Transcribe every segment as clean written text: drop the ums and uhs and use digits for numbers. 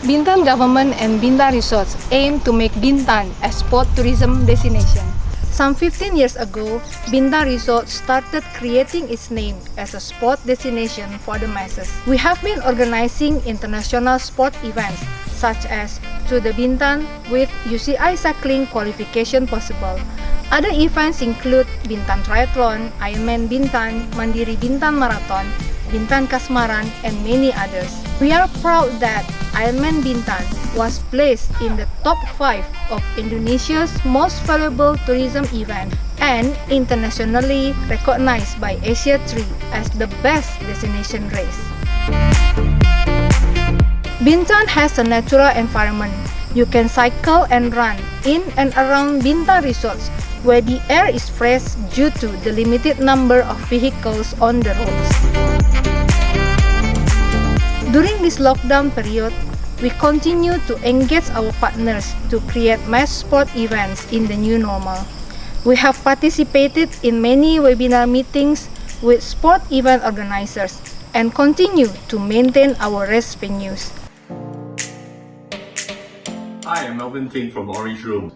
Bintan government and Bintan Resorts aim to make Bintan a sport tourism destination. Some 15 years ago, Bintan Resort started creating its name as a sport destination for the masses. We have been organizing international sport events such as to the Bintan with UCI cycling qualification possible. Other events include Bintan Triathlon, Ironman Bintan, Mandiri Bintan Marathon, Bintan Kasmaran, and many others. We are proud that Ironman Bintan was placed in the top 5 of Indonesia's most valuable tourism event and internationally recognized by Asia 3 as the best destination race. Bintan has a natural environment. You can cycle and run in and around Bintan resorts where the air is fresh due to the limited number of vehicles on the roads. During this lockdown period, we continue to engage our partners to create mass sport events in the new normal. We have participated in many webinar meetings with sport event organizers and continue to maintain our race venues. Hi, I'm Melvin Ting from Orange Room.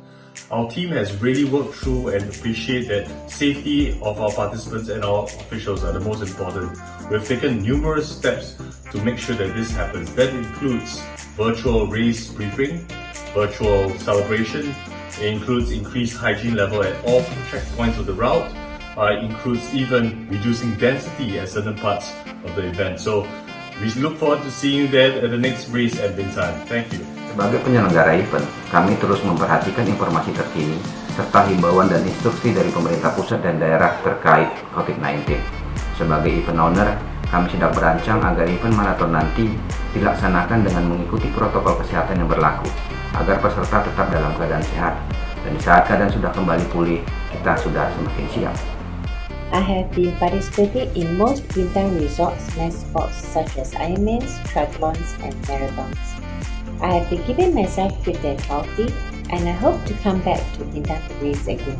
Our team has really worked through and appreciate that safety of our participants and our officials are the most important. We've taken numerous steps to make sure that this happens. That includes virtual race briefing, virtual celebration. It includes increased hygiene level at all checkpoints of the route. It includes even reducing density at certain parts of the event. So we look forward to seeing you there at the next race at Bintan. Thank you. Sebagai penyelenggara event, kami terus memperhatikan informasi terkini serta himbauan dan instruksi dari pemerintah pusat dan daerah terkait COVID-19. Sebagai event owner, kami sedang berancang agar event maraton nanti dilaksanakan dengan mengikuti protokol kesehatan yang berlaku, agar peserta tetap dalam keadaan sehat, dan di saat keadaan sudah kembali pulih, kita sudah semakin siap. I have been participating in most Bintan resorts mass sports such as Ironmans, triathlons, and marathons. I have been keeping myself fit and healthy, and I hope to come back to Bintan to race again.